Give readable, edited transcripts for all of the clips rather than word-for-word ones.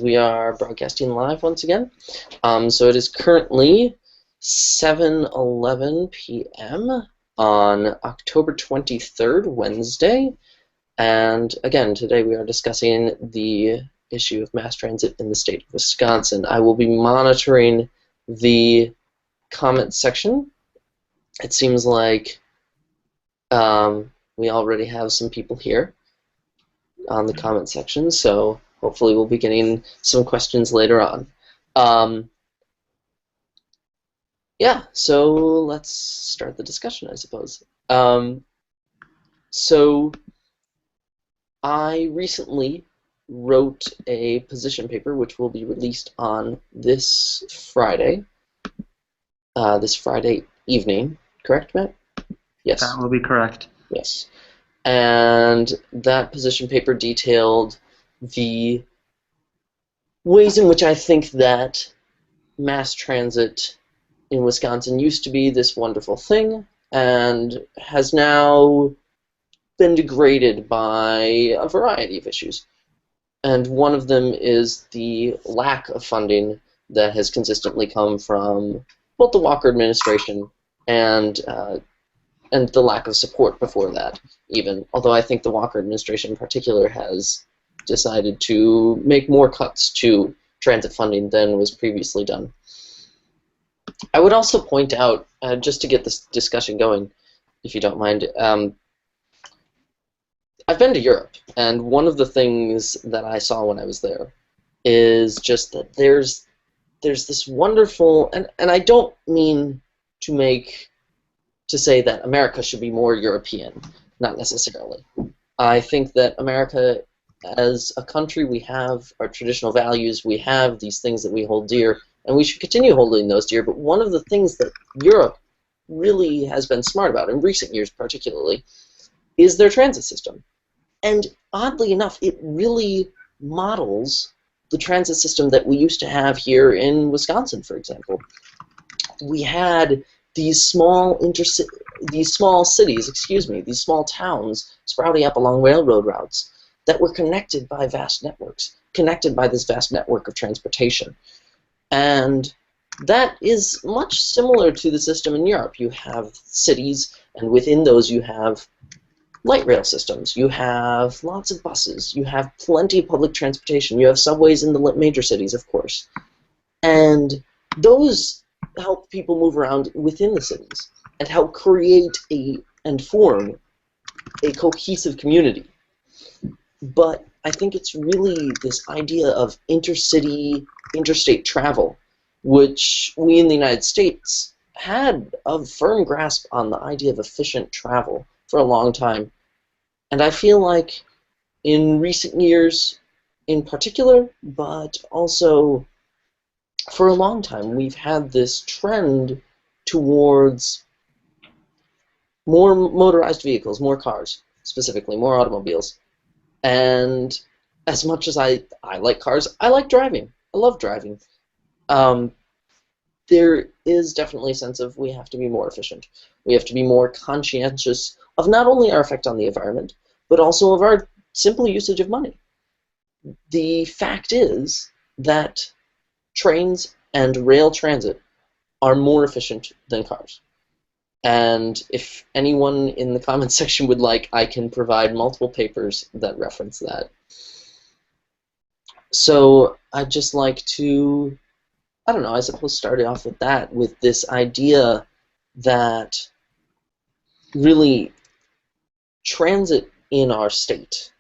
We are broadcasting live once again. So it is currently 7:11 p.m. on October 23rd, Wednesday. And again, today we are discussing the issue of mass transit in the state of Wisconsin. I will be monitoring the comment section. It seems like we already have some people here on the comment section, so hopefully we'll be getting some questions later on. Yeah, so let's start the discussion, I suppose. So I recently wrote a position paper which will be released on this Friday evening, correct, Matt? Yes. That will be correct. Yes. And that position paper detailed the ways in which I think that mass transit in Wisconsin used to be this wonderful thing and has now been degraded by a variety of issues. And one of them is the lack of funding that has consistently come from both the Walker administration and the lack of support before that, even. Although I think the Walker administration in particular has decided to make more cuts to transit funding than was previously done. I would also point out, just to get this discussion going, if you don't mind, I've been to Europe, and one of the things that I saw when I was there is just that there's this wonderful, and I don't mean to say that America should be more European, not necessarily. I think that America, as a country, we have our traditional values, we have these things that we hold dear, and we should continue holding those dear. But one of the things that Europe really has been smart about, in recent years particularly, is their transit system. And oddly enough, it really models the transit system that we used to have here in Wisconsin, for example. We had these small cities, these small towns sprouting up along railroad routes that were connected by vast networks, connected by this vast network of transportation. And that is much similar to the system in Europe. You have cities, and within those you have light rail systems. You have lots of buses. You have plenty of public transportation. You have subways in the major cities, of course. And those help people move around within the cities and help create and form a cohesive community. But I think it's really this idea of interstate travel, which we in the United States had a firm grasp on the idea of efficient travel for a long time. And I feel like in recent years in particular, but also for a long time, we've had this trend towards more motorized vehicles, more cars, specifically, more automobiles. And as much as I like cars, I like driving. I love driving. There is definitely a sense of we have to be more efficient. We have to be more conscientious of not only our effect on the environment, but also of our simple usage of money. The fact is that trains and rail transit are more efficient than cars. And if anyone in the comments section would like, I can provide multiple papers that reference that. So I'd just like to, I don't know, I suppose start off with that, with this idea that really transit in our state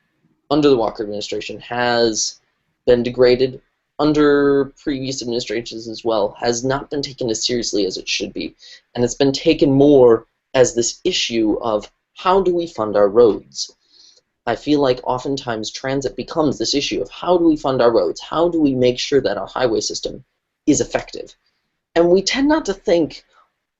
under the Walker administration has been degraded, under previous administrations as well, has not been taken as seriously as it should be. And it's been taken more as this issue of how do we fund our roads. I feel like oftentimes transit becomes this issue of how do we fund our roads, how do we make sure that our highway system is effective. And we tend not to think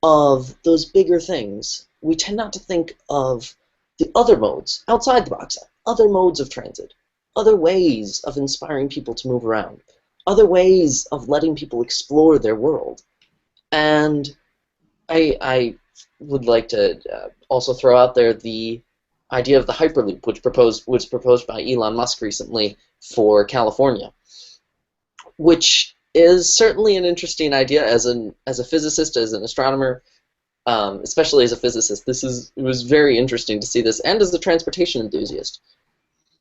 of those bigger things. We tend not to think of the other modes, outside the box, other modes of transit, other ways of inspiring people to move around, other ways of letting people explore their world. And I would like to also throw out there the idea of the Hyperloop, which was proposed by Elon Musk recently for California. which is certainly an interesting idea as a physicist, as an astronomer, especially as a physicist. It was very interesting to see this, and as a transportation enthusiast,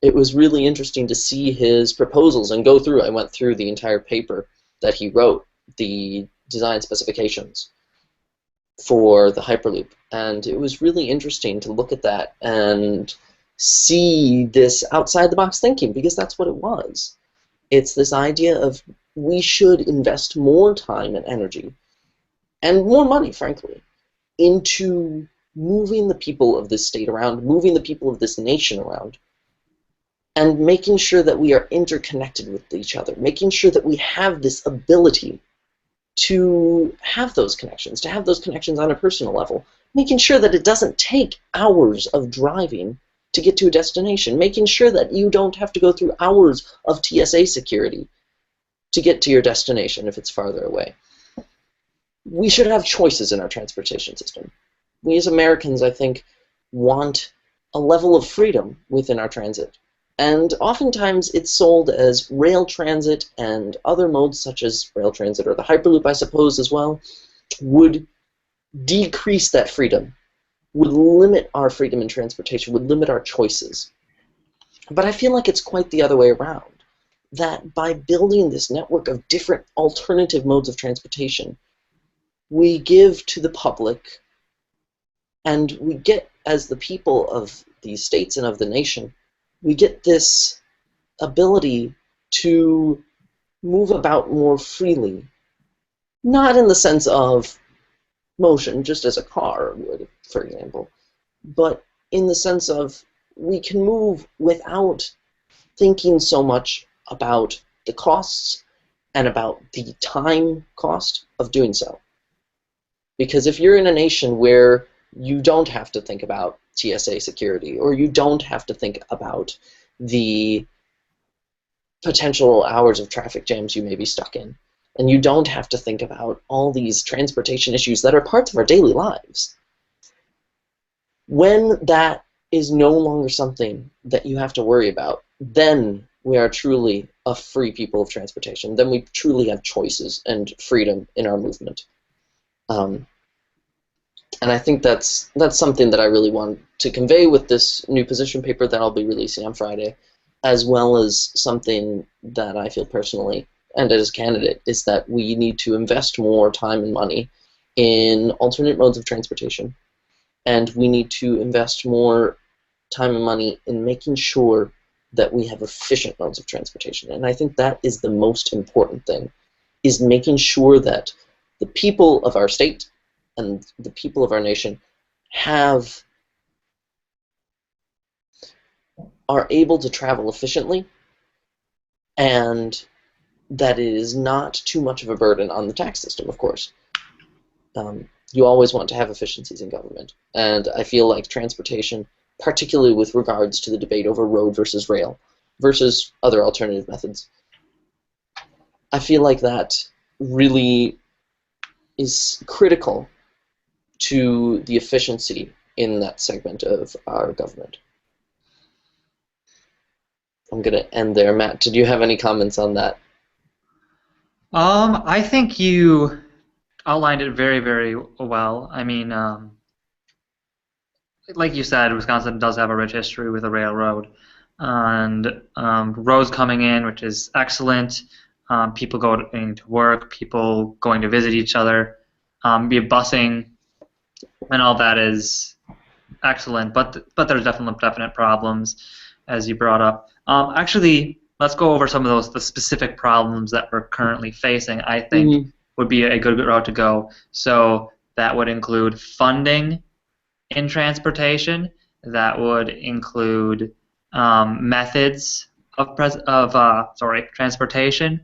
it was really interesting to see his proposals and go through. I went through the entire paper that he wrote, the design specifications for the Hyperloop, and it was really interesting to look at that and see this outside the box thinking, because that's what it was. It's this idea of we should invest more time and energy and more money, frankly, into moving the people of this state around, moving the people of this nation around, and making sure that we are interconnected with each other, making sure that we have this ability to have those connections, on a personal level, making sure that it doesn't take hours of driving to get to a destination, making sure that you don't have to go through hours of TSA security to get to your destination if it's farther away. We should have choices in our transportation system. We as Americans, I think, want a level of freedom within our transit. And oftentimes it's sold as rail transit, and other modes such as rail transit or the Hyperloop, I suppose, as well, would decrease that freedom, would limit our freedom in transportation, would limit our choices. But I feel like it's quite the other way around, that by building this network of different alternative modes of transportation, we give to the public, and we get, as the people of these states and of the nation, we get this ability to move about more freely, not in the sense of motion, just as a car would, for example, but in the sense of we can move without thinking so much about the costs and about the time cost of doing so. Because if you're in a nation where you don't have to think about TSA security, or you don't have to think about the potential hours of traffic jams you may be stuck in, and you don't have to think about all these transportation issues that are parts of our daily lives, when that is no longer something that you have to worry about, then we are truly a free people of transportation. Then we truly have choices and freedom in our movement. And I think that's something that I really want to convey with this new position paper that I'll be releasing on Friday, as well as something that I feel personally, and as a candidate, is that we need to invest more time and money in alternate modes of transportation, and we need to invest more time and money in making sure that we have efficient modes of transportation. And I think that is the most important thing, is making sure that the people of our state and the people of our nation are able to travel efficiently, and that it is not too much of a burden on the tax system, of course. You always want to have efficiencies in government, and I feel like transportation, particularly with regards to the debate over road versus rail versus other alternative methods, I feel like that really is critical to the efficiency in that segment of our government. I'm going to end there. Matt, did you have any comments on that? I think you outlined it very, very well. I mean, like you said, Wisconsin does have a rich history with a railroad, and roads coming in, which is excellent. People going to work, people going to visit each other, be busing, and all that is excellent. But there's definite problems, as you brought up. Actually, let's go over some of the specific problems that we're currently facing. I think would be a good route to go. So that would include funding in transportation. That would include methods of transportation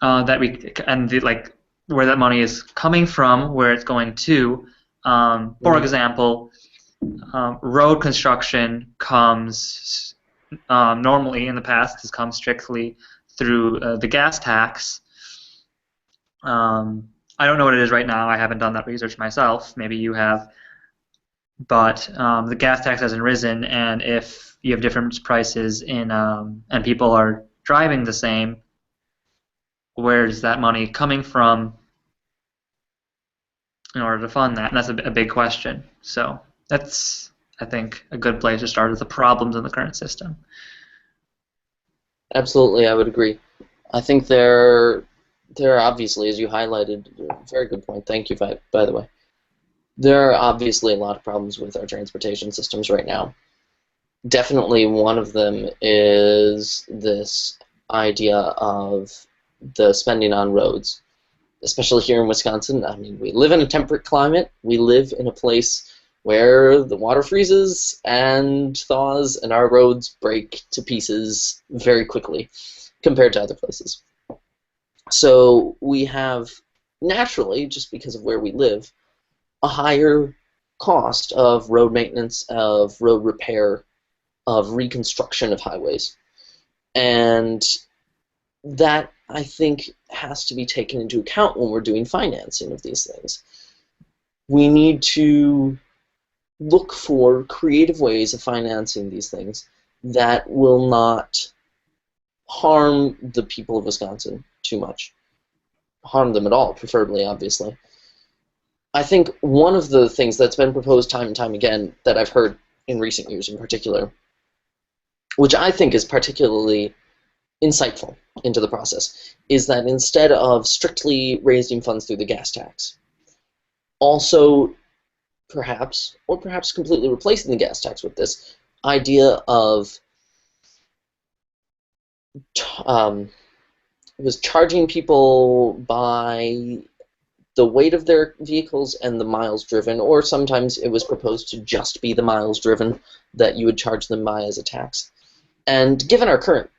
that we and like where that money is coming from, where it's going to. For example, road construction comes normally in the past has come strictly through the gas tax. I don't know what it is right now. I haven't done that research myself. Maybe you have. But the gas tax hasn't risen, and if you have different prices in and people are driving the same, where's that money coming from in order to fund that? And that's a big question. So that's, I think, a good place to start with the problems in the current system. Absolutely, I would agree. I think there are obviously, as you highlighted, very good point. Thank you, by the way. There are obviously a lot of problems with our transportation systems right now. Definitely one of them is this idea of the spending on roads, especially here in Wisconsin. I mean, we live in a temperate climate. We live in a place where the water freezes and thaws, and our roads break to pieces very quickly compared to other places. So we have, naturally, just because of where we live, a higher cost of road maintenance, of road repair, of reconstruction of highways. And that, I think, has to be taken into account when we're doing financing of these things. We need to look for creative ways of financing these things that will not harm the people of Wisconsin too much. Harm them at all, preferably, obviously. I think one of the things that's been proposed time and time again that I've heard in recent years in particular, which I think is particularly insightful into the process, is that instead of strictly raising funds through the gas tax, also perhaps, or perhaps completely replacing the gas tax with this idea of was charging people by the weight of their vehicles and the miles driven, or sometimes it was proposed to just be the miles driven that you would charge them by as a tax. And given our current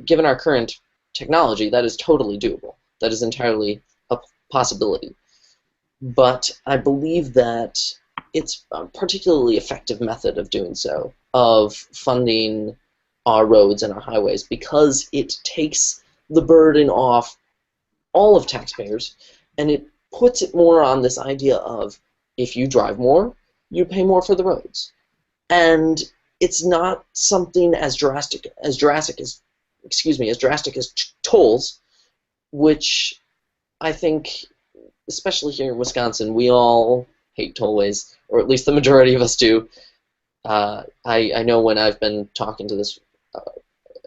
given our current technology, that is totally doable. That is entirely a possibility. But I believe that it's a particularly effective method of doing so, of funding our roads and our highways, because it takes the burden off all of taxpayers, and it puts it more on this idea of if you drive more, you pay more for the roads. And it's not something as drastic as tolls, which I think, especially here in Wisconsin, we all hate tollways, or at least the majority of us do. I know when I've been talking to this,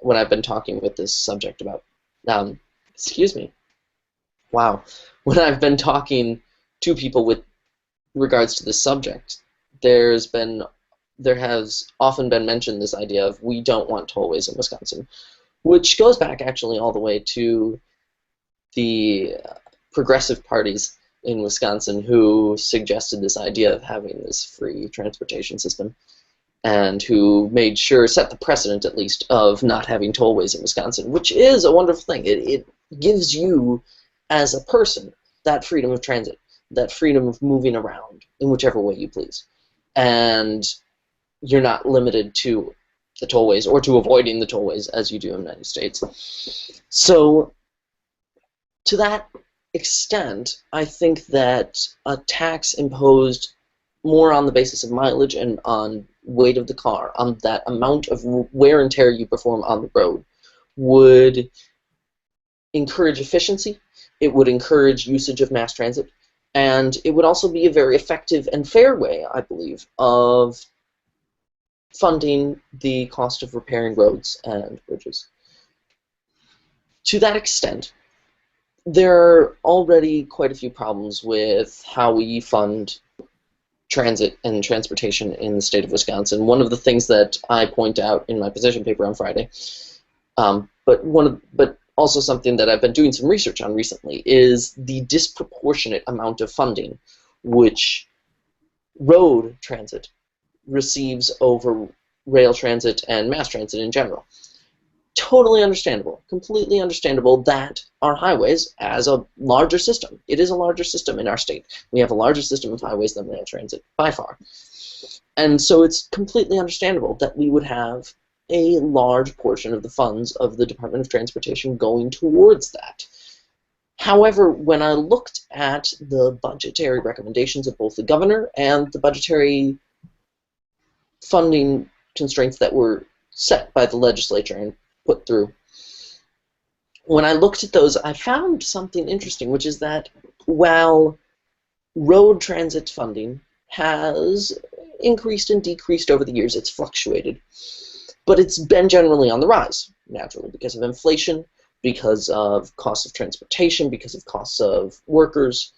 when I've been talking with this subject about, excuse me, wow, when I've been talking to people with regards to this subject, there has often been mentioned this idea of we don't want tollways in Wisconsin, which goes back actually all the way to the progressive parties in Wisconsin who suggested this idea of having this free transportation system, and who made sure, set the precedent at least, of not having tollways in Wisconsin, which is a wonderful thing. It gives you, as a person, that freedom of transit, that freedom of moving around in whichever way you please. And you're not limited to the tollways or to avoiding the tollways as you do in the United States. So, to that extent, I think that a tax imposed more on the basis of mileage and on weight of the car, on that amount of wear and tear you perform on the road, would encourage efficiency, it would encourage usage of mass transit, and it would also be a very effective and fair way, I believe, of funding the cost of repairing roads and bridges. To that extent, there are already quite a few problems with how we fund transit and transportation in the state of Wisconsin. One of the things that I point out in my position paper on Friday, but also something that I've been doing some research on recently, is the disproportionate amount of funding which road transit receives over rail transit and mass transit in general. Totally understandable, completely understandable that our highways, as a larger system, it is a larger system in our state. We have a larger system of highways than rail transit, by far. And so it's completely understandable that we would have a large portion of the funds of the Department of Transportation going towards that. However, when I looked at the budgetary recommendations of both the governor and the budgetary funding constraints that were set by the legislature and put through, when I looked at those, I found something interesting, which is that while road transit funding has increased and decreased over the years, it's fluctuated, but it's been generally on the rise, naturally, because of inflation, because of costs of transportation, because of costs of workers,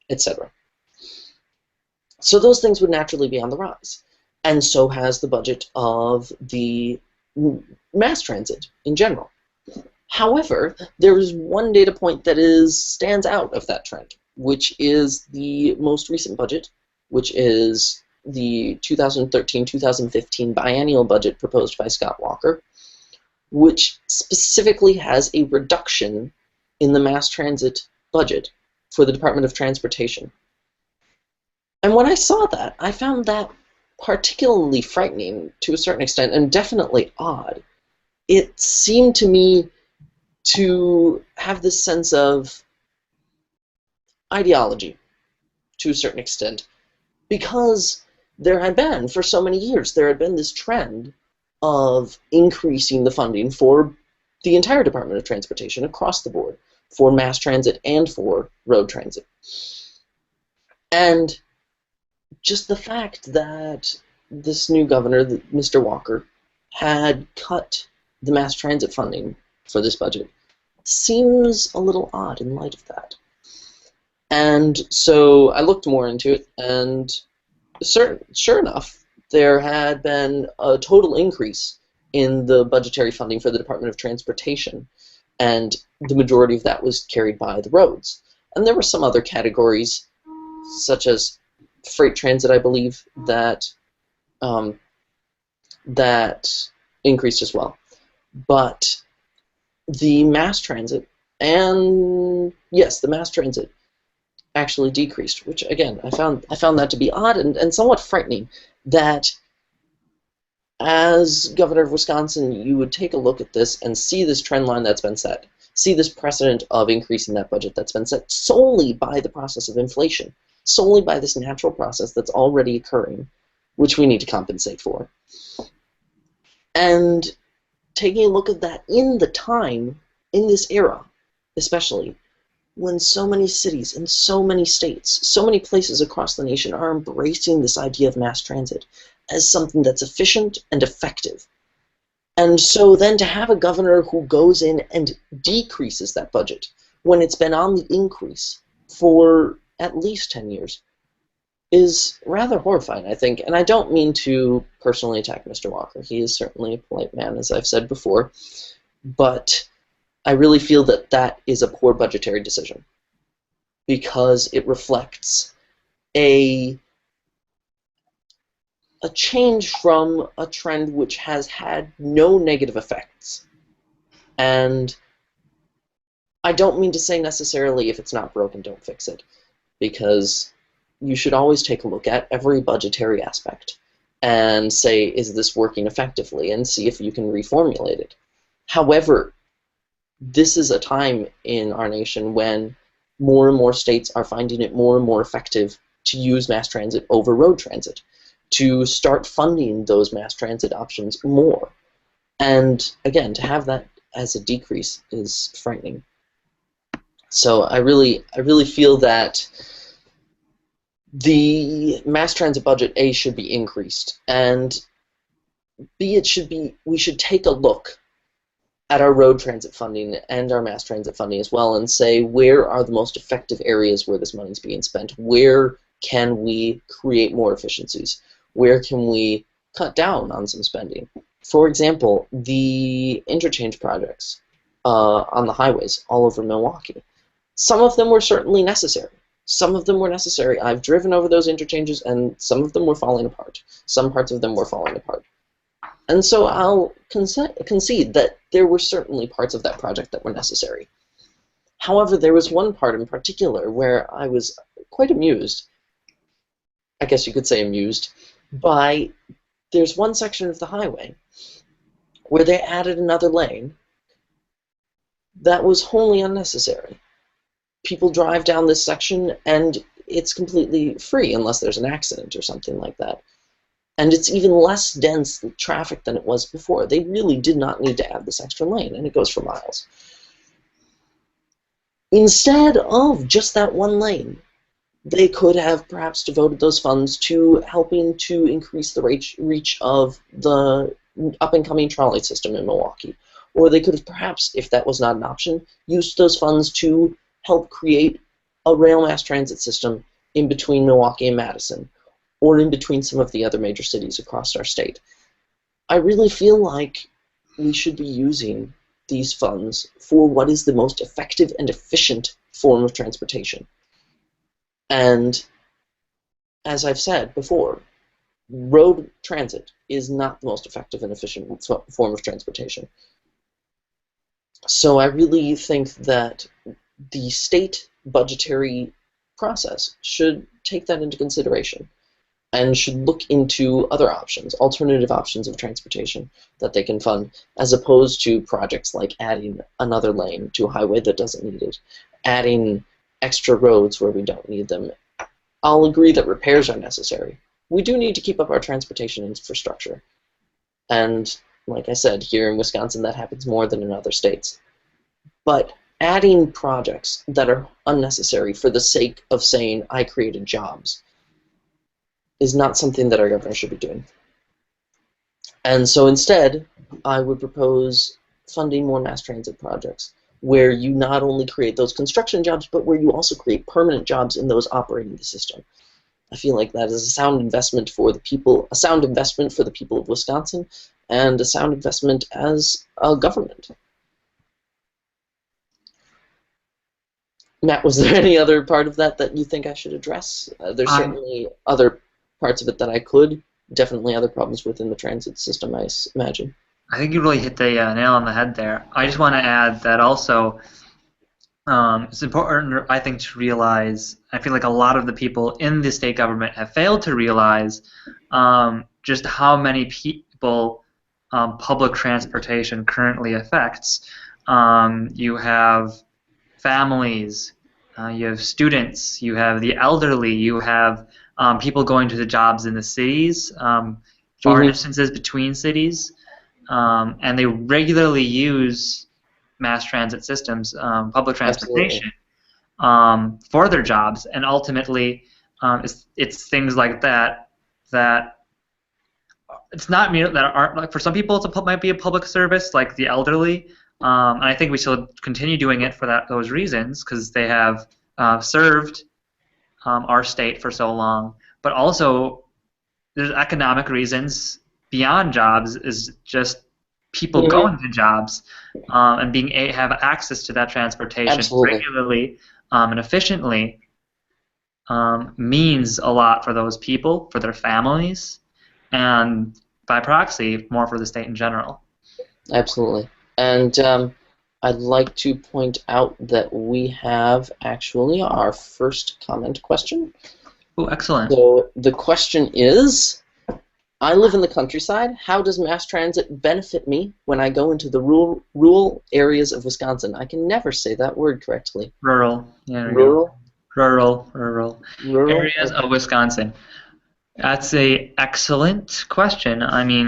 etc. So those things would naturally be on the rise. And so has the budget of the mass transit in general. However, there is one data point that stands out of that trend, which is the most recent budget, which is the 2013-2015 biennial budget proposed by Scott Walker, which specifically has a reduction in the mass transit budget for the Department of Transportation. And when I saw that, I found that particularly frightening to a certain extent, and definitely odd. It seemed to me to have this sense of ideology to a certain extent, because there had been, for so many years, there had been this trend of increasing the funding for the entire Department of Transportation across the board, for mass transit and for road transit. And just the fact that this new governor, Mr. Walker, had cut the mass transit funding for this budget seems a little odd in light of that. And so I looked more into it, and sure enough, there had been a total increase in the budgetary funding for the Department of Transportation, and the majority of that was carried by the roads. And there were some other categories, such as freight transit, I believe, that that increased as well. But the mass transit, and yes, the mass transit actually decreased, which again I found that to be odd and somewhat frightening, that as governor of Wisconsin you would take a look at this and see this trend line that's been set, see this precedent of increasing that budget that's been set solely by the process of inflation, solely by this natural process that's already occurring, which we need to compensate for. And taking a look at that in the time, in this era, especially, when so many cities and so many states, so many places across the nation are embracing this idea of mass transit as something that's efficient and effective. And so then to have a governor who goes in and decreases that budget when it's been on the increase for at least 10 years is rather horrifying, I think. And I don't mean to personally attack Mr. Walker. He is certainly a polite man, as I've said before. But I really feel that that is a poor budgetary decision, because it reflects a change from a trend which has had no negative effects. And I don't mean to say necessarily if it's not broken, don't fix it, because you should always take a look at every budgetary aspect and say, is this working effectively, and see if you can reformulate it. However, this is a time in our nation when more and more states are finding it more and more effective to use mass transit over road transit, to start funding those mass transit options more. And again, to have that as a decrease is frightening. So I really feel that the mass transit budget, A, should be increased, and B, we should take a look at our road transit funding and our mass transit funding as well, and say, where are the most effective areas where this money is being spent? Where can we create more efficiencies? Where can we cut down on some spending? For example, the interchange projects on the highways all over Milwaukee. Some of them were certainly necessary. Some of them were necessary. I've driven over those interchanges, and some of them were falling apart. Some parts of them were falling apart. And so I'll concede that there were certainly parts of that project that were necessary. However, there was one part in particular where I was quite amused, I guess you could say amused, by there's one section of the highway where they added another lane that was wholly unnecessary. People drive down this section and it's completely free unless there's an accident or something like that. And it's even less dense traffic than it was before. They really did not need to add this extra lane, and it goes for miles. instead of just that one lane, they could have perhaps devoted those funds to helping to increase the reach of the up-and-coming trolley system in Milwaukee. Or they could have perhaps, if that was not an option, used those funds to help create a rail mass transit system in between Milwaukee and Madison, or in between some of the other major cities across our state. I really feel like we should be using these funds for what is the most effective and efficient form of transportation. And as I've said before, road transit is not the most effective and efficient form of transportation. So I really think that the state budgetary process should take that into consideration and should look into other options, alternative options of transportation that they can fund, as opposed to projects like adding another lane to a highway that doesn't need it, adding extra roads where we don't need them. I'll agree that repairs are necessary. We do need to keep up our transportation infrastructure. And like I said, here in Wisconsin, that happens more than in other states. But adding projects that are unnecessary for the sake of saying, I created jobs, is not something that our governor should be doing. And so instead, I would propose funding more mass transit projects where you not only create those construction jobs, but where you also create permanent jobs in those operating the system. I feel like that is a sound investment for the people, a sound investment for the people of Wisconsin, and a sound investment as a government. Matt, was there any other part of that that you think I should address? There's certainly other parts of it that I could. Definitely other problems within the transit system, I imagine. I think you really hit the nail on the head there. I just want to add that also it's important, I think, to realize, I feel like a lot of the people in the state government have failed to realize just how many people public transportation currently affects. You have families, you have students, you have the elderly, you have people going to the jobs in the cities, far distances between cities, and they regularly use mass transit systems, public transportation, for their jobs, and ultimately it's things like that that it's not that aren't, like, for some people it might be a public service, like the elderly, and I think we should continue doing it for those reasons, because they have served our state for so long. But also there's economic reasons beyond jobs, is just people going to jobs and have access to that transportation regularly and efficiently means a lot for those people, for their families, and by proxy, more for the state in general. Absolutely. And I'd like to point out that we have actually our first comment question. Oh, excellent. So the question is, I live in the countryside. How does mass transit benefit me when I go into the rural areas of Wisconsin? I can never say that word correctly. Rural. Yeah, rural? Rural areas of Wisconsin. That's an excellent question. I mean,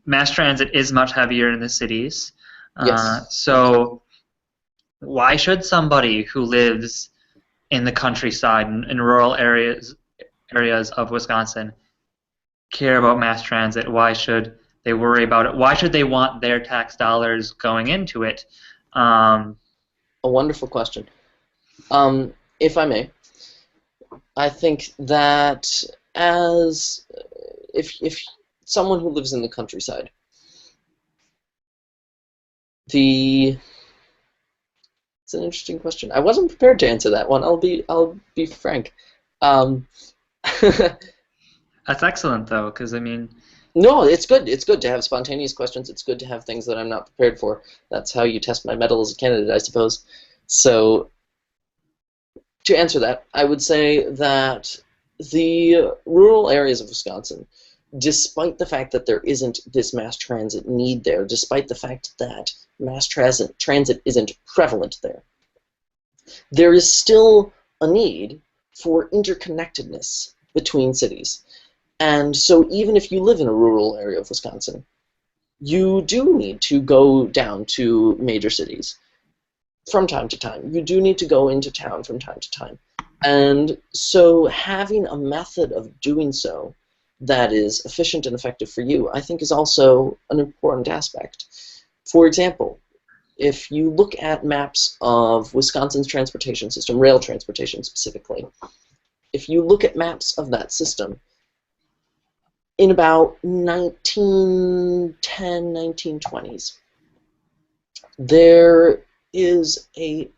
mass transit is much heavier in the cities. Yes. So why should somebody who lives in the countryside, in rural areas of Wisconsin, care about mass transit? Why should they worry about it? Why should they want their tax dollars going into it? A wonderful question. If I may, I think that if someone who lives in the countryside, it's an interesting question. I wasn't prepared to answer that one. I'll be frank. That's excellent, though, because I mean. No, it's good. It's good to have spontaneous questions. It's good to have things that I'm not prepared for. That's how you test my mettle as a candidate, I suppose. So, to answer that, I would say that the rural areas of Wisconsin, despite the fact that there isn't this mass transit need there, despite the fact that mass transit isn't prevalent there is still a need for interconnectedness between cities. And so even if you live in a rural area of Wisconsin, you do need to go down to major cities. from time to time. You do need to go into town from time to time. And so having a method of doing so that is efficient and effective for you, I think, is also an important aspect. For example, if you look at maps of Wisconsin's transportation system, rail transportation specifically, if you look at maps of that system, in about 1910, 1920s, there is a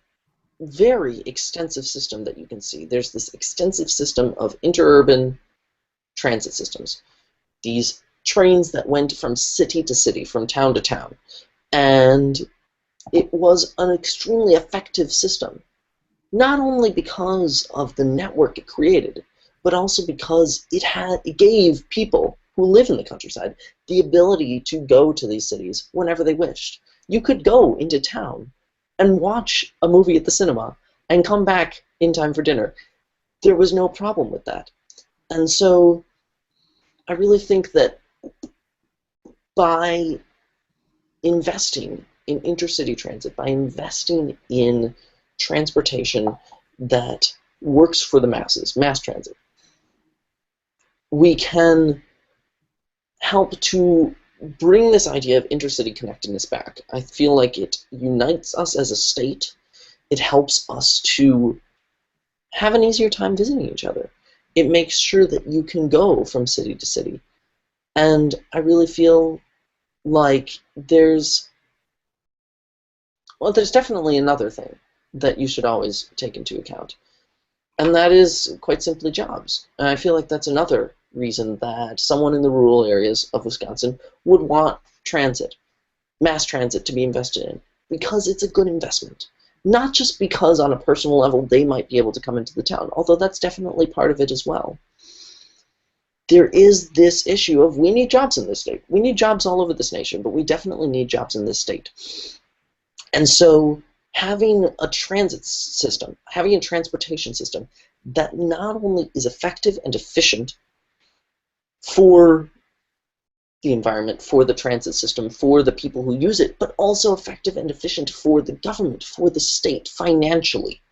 very extensive system that you can see. There's this extensive system of interurban transit systems. These trains that went from city to city, from town to town. And it was an extremely effective system, not only because of the network it created, but also because it gave people who live in the countryside the ability to go to these cities whenever they wished. You could go into town and watch a movie at the cinema and come back in time for dinner. There was no problem with that. And so I really think that by investing in intercity transit, by investing in transportation that works for the masses, mass transit, we can help to bring this idea of intercity connectedness back. I feel like it unites us as a state. It helps us to have an easier time visiting each other. It makes sure that you can go from city to city. And I really feel like there's definitely another thing that you should always take into account. And that is quite simply jobs. And I feel like that's another reason that someone in the rural areas of Wisconsin would want transit, mass transit, to be invested in, because it's a good investment. Not just because on a personal level they might be able to come into the town, although that's definitely part of it as well. There is this issue of we need jobs in this state. We need jobs all over this nation, but we definitely need jobs in this state. And so having a transit system, having a transportation system that not only is effective and efficient for the environment, for the transit system, for the people who use it, but also effective and efficient for the government, for the state, financially.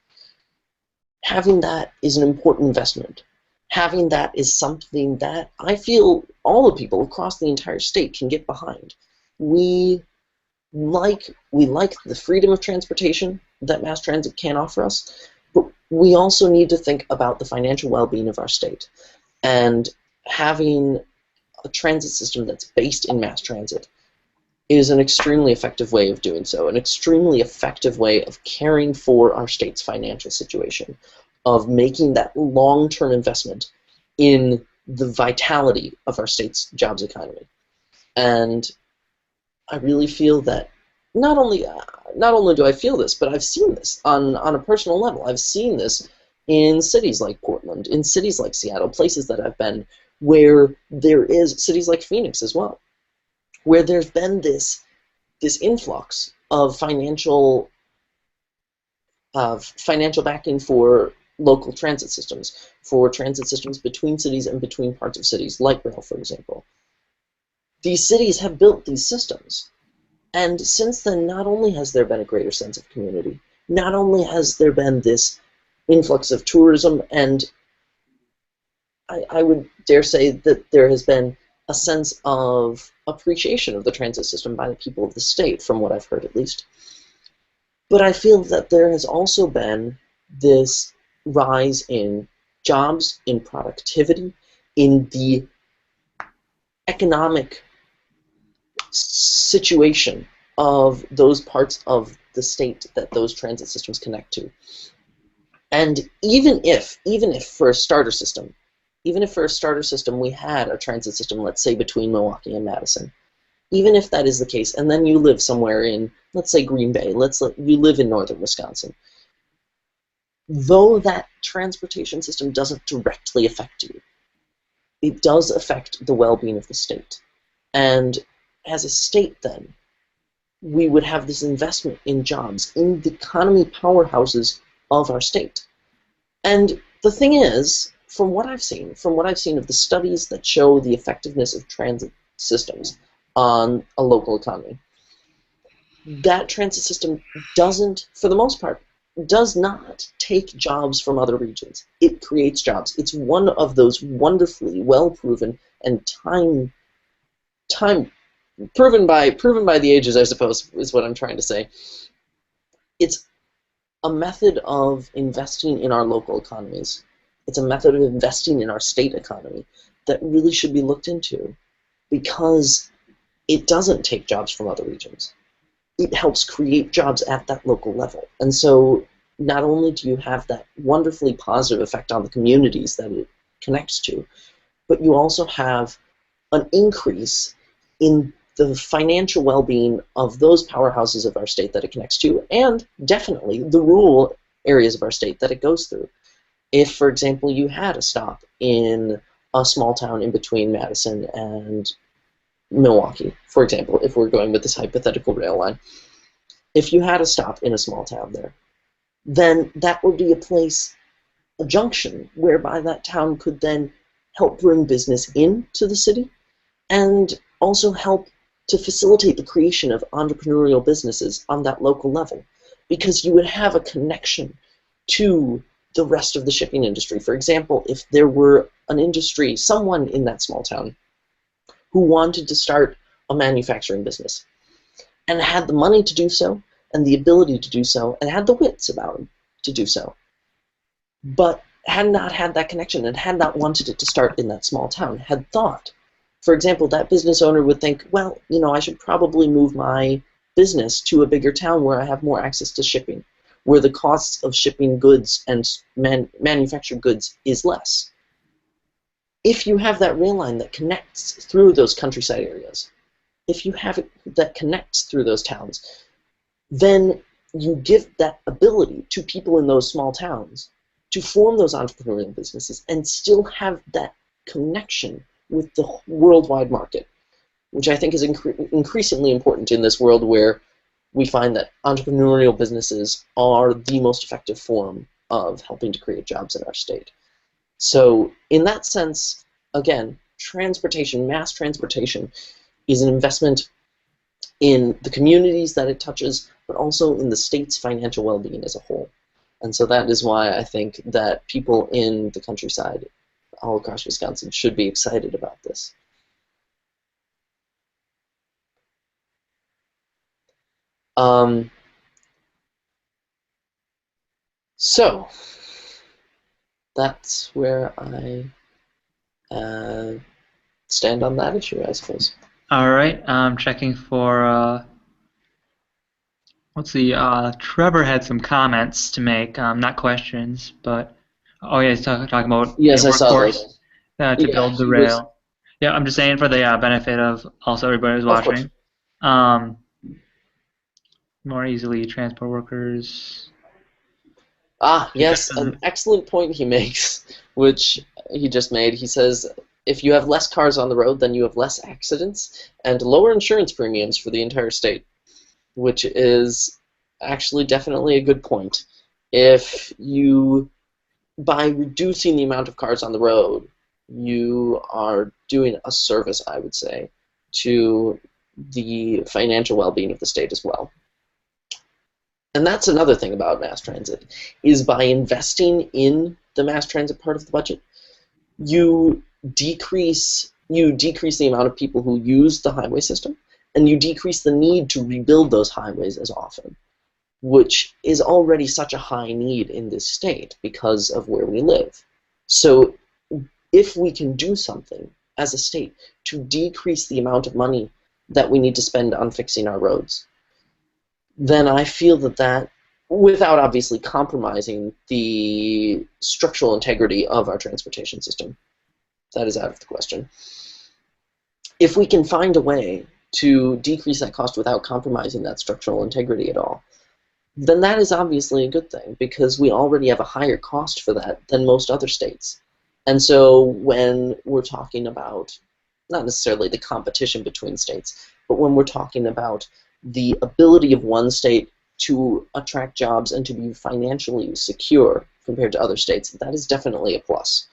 Having that is an important investment. Having that is something that I feel all the people across the entire state can get behind. We like the freedom of transportation that mass transit can offer us, but we also need to think about the financial well-being of our state. And having a transit system that's based in mass transit is an extremely effective way of doing so, an extremely effective way of caring for our state's financial situation, of making that long-term investment in the vitality of our state's jobs economy. And I really feel that not only do I feel this, but I've seen this on a personal level. I've seen this in cities like Portland, in cities like Seattle, places that I've been, where there is cities like Phoenix as well, where there's been this influx of financial backing for local transit systems, for transit systems between cities and between parts of cities, light rail, for example. These cities have built these systems, and since then, not only has there been a greater sense of community, not only has there been this influx of tourism, and I would dare say that there has been a sense of appreciation of the transit system by the people of the state, from what I've heard at least. But I feel that there has also been this rise in jobs, in productivity, in the economic situation of those parts of the state that those transit systems connect to. And even if for a starter system, we had a transit system, let's say between Milwaukee and Madison, even if that is the case, and then you live somewhere in, let's say, Green Bay, you live in northern Wisconsin, though that transportation system doesn't directly affect you, it does affect the well-being of the state. And as a state, then, we would have this investment in jobs, in the economy powerhouses of our state. And the thing is, from what I've seen of the studies that show the effectiveness of transit systems on a local economy, that transit system doesn't, for the most part, does not take jobs from other regions. It creates jobs. It's one of those wonderfully well-proven and time proven by the ages, I suppose, is what I'm trying to say. It's a method of investing in our local economies. It's a method of investing in our state economy that really should be looked into because it doesn't take jobs from other regions. It helps create jobs at that local level. And so not only do you have that wonderfully positive effect on the communities that it connects to, but you also have an increase in the financial well-being of those powerhouses of our state that it connects to, and definitely the rural areas of our state that it goes through. If, for example, you had a stop in a small town in between Madison and Milwaukee, for example, if we're going with this hypothetical rail line, if you had a stop in a small town there, then that would be a place, a junction, whereby that town could then help bring business into the city and also help to facilitate the creation of entrepreneurial businesses on that local level, because you would have a connection to the rest of the shipping industry. For example, if there were an industry, someone in that small town who wanted to start a manufacturing business and had the money to do so and the ability to do so and had the wits about him to do so, but had not had that connection and had not wanted it to start in that small town, had thought, for example, that business owner would think, well, I should probably move my business to a bigger town where I have more access to shipping, where the costs of shipping goods and manufactured goods is less. If you have that rail line that connects through those countryside areas, if you have it that connects through those towns, then you give that ability to people in those small towns to form those entrepreneurial businesses and still have that connection with the worldwide market, which I think is increasingly important in this world where we find that entrepreneurial businesses are the most effective form of helping to create jobs in our state. So in that sense, again, transportation, mass transportation, is an investment in the communities that it touches, but also in the state's financial well-being as a whole. And so that is why I think that people in the countryside all across Wisconsin should be excited about this. So that's where I stand on that issue, I suppose. All right, I'm checking for. Let's see. Trevor had some comments to make, not questions, but oh yeah, he's talking about Yes, I saw workforce those. to Yeah, build the he was. rail. Yeah, I'm just saying for the benefit of also everybody who's Of course. watching. Um, More easily transport workers. Ah, It just yes, an doesn't. excellent point he makes, which he just made. He says, if you have less cars on the road, then you have less accidents and lower insurance premiums for the entire state, which is actually definitely a good point. If you, by reducing the amount of cars on the road, you are doing a service, I would say, to the financial well-being of the state as well. And that's another thing about mass transit, is by investing in the mass transit part of the budget, you decrease the amount of people who use the highway system, and you decrease the need to rebuild those highways as often, which is already such a high need in this state because of where we live. So if we can do something as a state to decrease the amount of money that we need to spend on fixing our roads, then I feel that without obviously compromising the structural integrity of our transportation system, that is out of the question. If we can find a way to decrease that cost without compromising that structural integrity at all, then that is obviously a good thing, because we already have a higher cost for that than most other states. And so when we're talking about, not necessarily the competition between states, but when we're talking about the ability of one state to attract jobs and to be financially secure compared to other states, that is definitely a plus,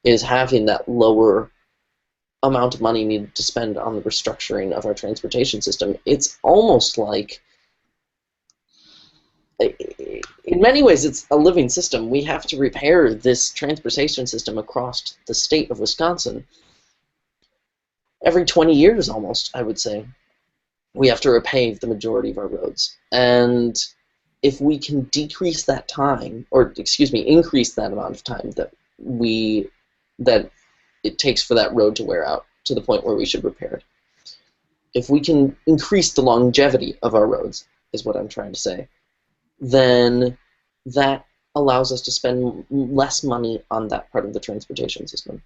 is having that lower amount of money needed to spend on the restructuring of our transportation system. It's almost like in many ways, it's a living system. We have to repair this transportation system across the state of Wisconsin every 20 years almost, I would say. We have to repave the majority of our roads. And if we can decrease that time, or excuse me, increase that amount of time that it takes for that road to wear out to the point where we should repair it. If we can increase the longevity of our roads, is what I'm trying to say, then that allows us to spend less money on that part of the transportation system.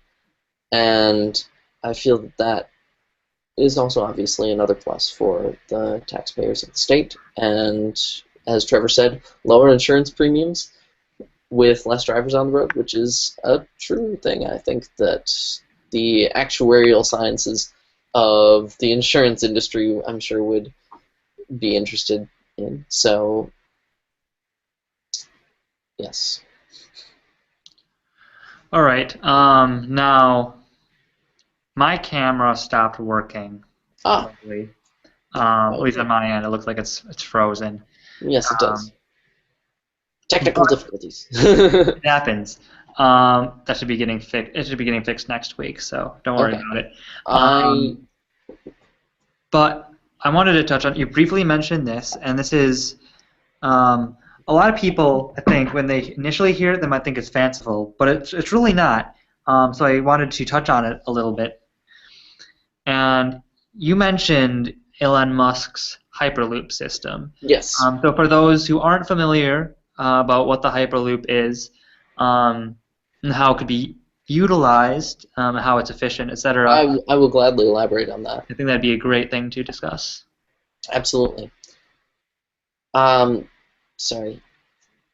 And I feel that that is also obviously another plus for the taxpayers of the state. And as Trevor said, lower insurance premiums with less drivers on the road, which is a true thing. I think that the actuarial sciences of the insurance industry, I'm sure, would be interested in. So, yes. All right. Now my camera stopped working. Ah, Luckily. At least on my end, it looks like it's frozen. yes, it does. Um, Technical but difficulties. it happens. That should be getting fixed. It should be getting fixed next week, so don't worry Okay. about it. I But I wanted to touch on. You briefly mentioned this, and this is a lot of people. I think when they initially hear it, they might think it's fanciful, but it's really not. So I wanted to touch on it a little bit. And you mentioned Elon Musk's Hyperloop system. yes. So for those who aren't familiar about what the Hyperloop is, and how it could be utilized, how it's efficient, etc., I will gladly elaborate on that. I think that'd be a great thing to discuss. Absolutely. Um, sorry.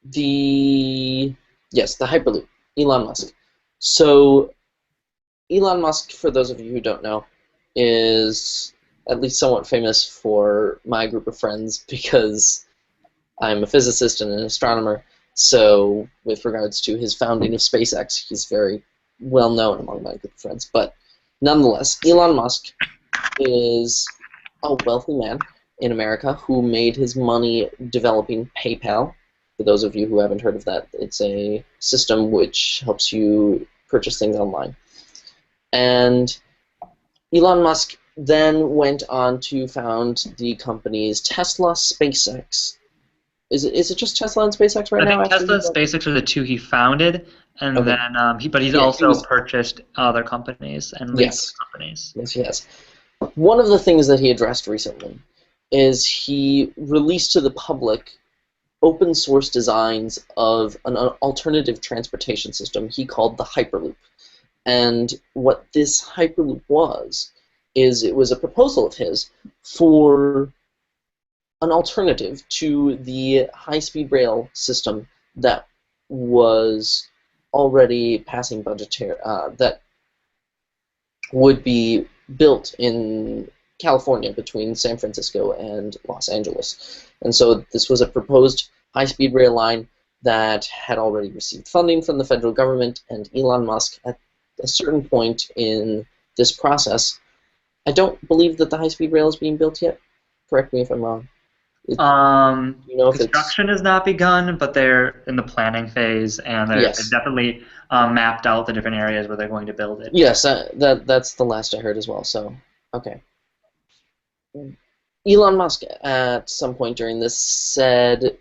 The yes, the Hyperloop. Elon Musk. So Elon Musk, for those of you who don't know, is at least somewhat famous for my group of friends because I'm a physicist and an astronomer. So, with regards to his founding of SpaceX, he's very well known among my group of friends. But nonetheless, Elon Musk is a wealthy man in America who made his money developing PayPal. For those of you who haven't heard of that, it's a system which helps you purchase things online. And Elon Musk then went on to found the companies Tesla, SpaceX. Is it just Tesla and SpaceX right I now? think After Tesla he and bought? SpaceX are the two he founded, and Okay. then but he's Yeah, he also was. purchased other companies and leased Yes. companies. Yes, he has. One of the things that he addressed recently is he released to the public open source designs of an alternative transportation system he called the Hyperloop. And what this Hyperloop was is it was a proposal of his for an alternative to the high-speed rail system that was already passing budgetary that would be built in California between San Francisco and Los Angeles. And so this was a proposed high-speed rail line that had already received funding from the federal government, and Elon Musk, at a certain point in this process, I don't believe that the high-speed rail is being built yet. Correct me if I'm wrong. You know if it's... Construction has not begun, but they're in the planning phase, and they've Yes. definitely mapped out the different areas where they're going to build it. Yes, that's the last I heard as well, so, okay. Elon Musk, at some point during this, said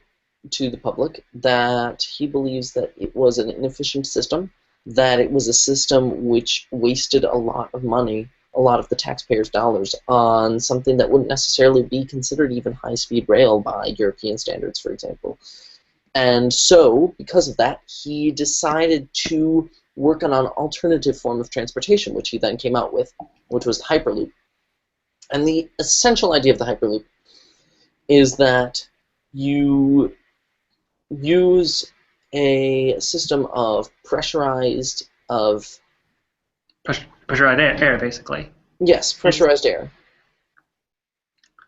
to the public that he believes that it was an inefficient system, that it was a system which wasted a lot of money, a lot of the taxpayers' dollars, on something that wouldn't necessarily be considered even high-speed rail by European standards, for example. And so, because of that, he decided to work on an alternative form of transportation, which he then came out with, which was the Hyperloop. And the essential idea of the Hyperloop is that you use a system of pressurized Pressurized air, basically. yes, pressurized air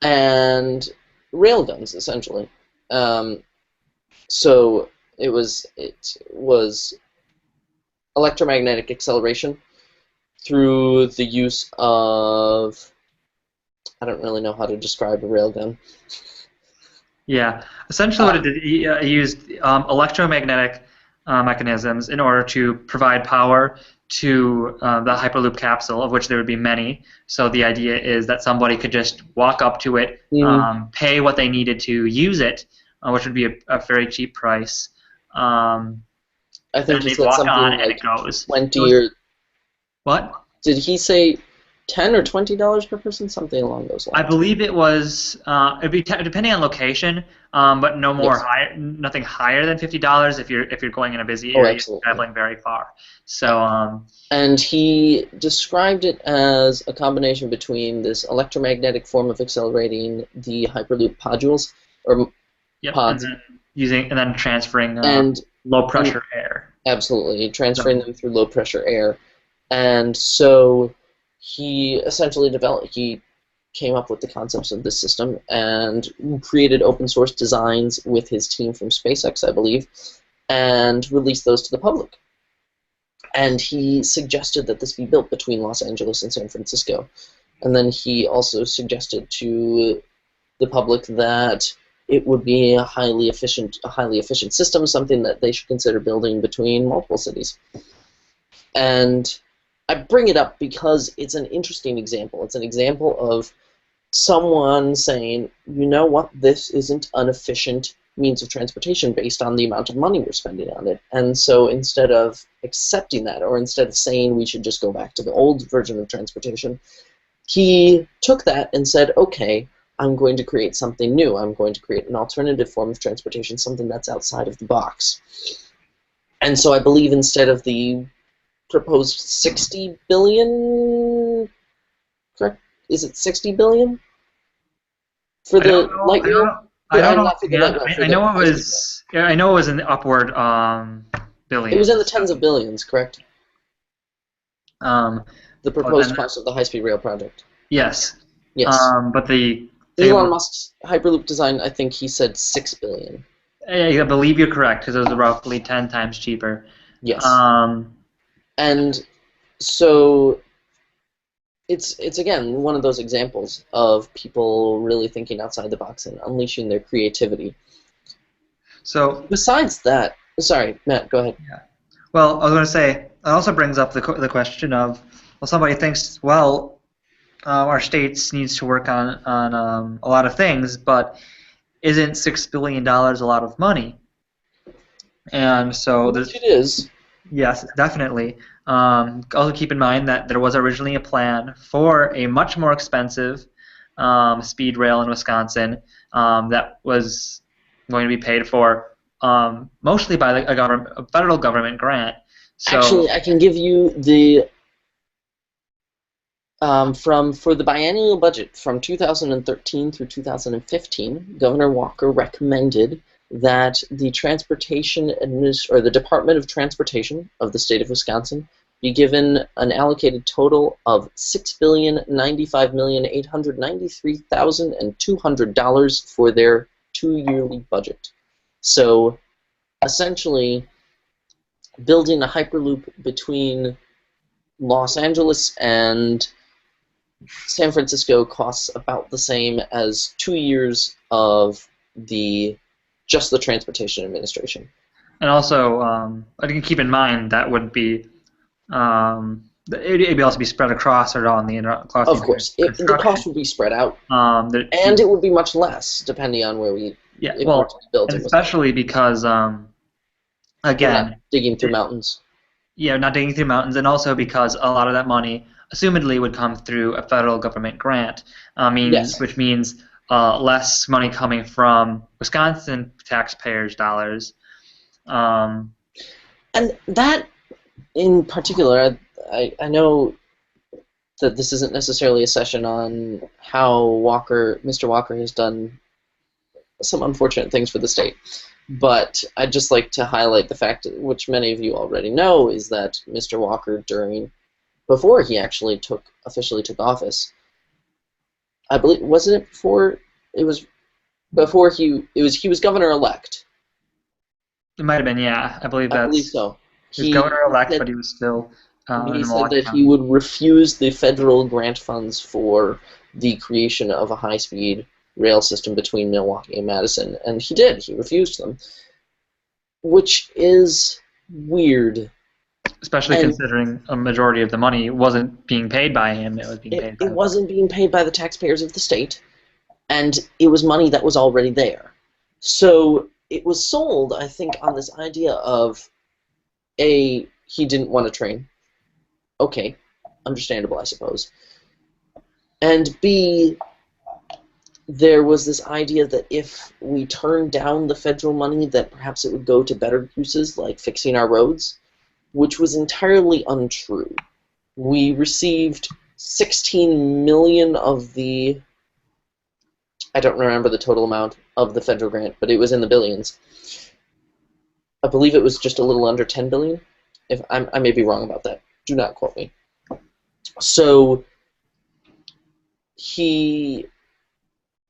and railguns, essentially. So it was electromagnetic acceleration through the use of, I don't really know how to describe a railgun. Yeah, essentially what it Uh, did, he used electromagnetic mechanisms in order to provide power to the Hyperloop capsule, of which there would be many. So the idea is that somebody could just walk up to it, mm, pay what they needed to use it, which would be a very cheap price. Um, I then think he they'd said walk on, something and it like goes. It 20 was or what? did he say $10 or $20 per person? Something along those I lines. believe it was it'd be depending on location, but no more Yes. high, nothing higher than $50 if you're going in a busy Oh, area, absolutely. traveling very far. So And he described it as a combination between this electromagnetic form of accelerating the Hyperloop podules or yep, pods, and then transferring and low and pressure air. absolutely transferring So them through low pressure air. And so he essentially he came up with the concepts of this system and created open source designs with his team from SpaceX, I believe, and released those to the public. And he suggested that this be built between Los Angeles and San Francisco. And then he also suggested to the public that it would be a highly efficient system, something that they should consider building between multiple cities. And I bring it up because it's an interesting example. It's an example of someone saying, you know what, this isn't an efficient means of transportation based on the amount of money we're spending on it. And so instead of accepting that, or instead of saying we should just go back to the old version of transportation, he took that and said, okay, I'm going to create something new. I'm going to create an alternative form of transportation, something that's outside of the box. And so I believe instead of the proposed 60 billion, correct? Is it 60 billion for I don't the know. light rail? I don't know Not for the light offhand. rail, for I the know it high-speed rail. was. Yeah, I know it was in the upward It was in the billions. tens of billions, correct? Um, The but proposed then cost of the high-speed rail project. yes. Yes. But the thing Elon about Musk's Hyperloop design, I think he said 6 billion. I believe you're correct because it was roughly 10 times cheaper. Yes. Um, And so it's again one of those examples of people really thinking outside the box and unleashing their creativity. so Besides that, sorry, Matt, go ahead. yeah. Well, I was going to say it also brings up the question of well, somebody thinks well, our states needs to work on a lot of things, but isn't $6 billion a lot of money? And so there's Which it is. yes, definitely. Also keep in mind that there was originally a plan for a much more expensive speed rail in Wisconsin that was going to be paid for mostly by a federal government grant. So, Actually, I can give you the for the biennial budget from 2013 through 2015, Governor Walker recommended that the the Department of Transportation of the state of Wisconsin be given an allocated total of $6,095,893,200 for their 2-yearly budget. So essentially, building a hyperloop between Los Angeles and San Francisco costs about the same as 2 years of the Transportation Administration. and also, I can keep in mind that would be it'd also be spread across or on across the Of entire course, the construction. cost would be spread out, and The it would be much less depending on where yeah, it were to well, be built and in Wisconsin. especially because We're not again, digging through mountains. yeah, not digging through mountains, and also because a lot of that money, assumedly, would come through a federal government grant, Yes, which means less money coming from Wisconsin taxpayers' dollars. Um, and that in particular, I know that this isn't necessarily a session on how Mr. Walker has done some unfortunate things for the state. But I'd just like to highlight the fact, which many of you already know, is that Mr. Walker, before he actually officially took office, I believe, wasn't it before? It was before he was governor elect. it might have been, yeah, I believe I believe that's so. he was He governor-elect, said but he was still he in said Milwaukee that he County. would refuse the federal grant funds for the creation of a high-speed rail system between Milwaukee and Madison, and he did. He refused them, which is weird. Especially And considering a majority of the money wasn't being paid by him; it was being paid by it the wasn't being paid by the taxpayers of the state, and it was money that was already there. So it was sold, I think, on this idea of A, he didn't want to train. Okay, understandable, I suppose. And B, there was this idea that if we turned down the federal money, that perhaps it would go to better uses, like fixing our roads, which was entirely untrue. We received 16 million of the, I don't remember the total amount of the federal grant, but it was in the billions. I believe it was just a little under 10 billion. If I may be wrong about that. Do not quote me. So he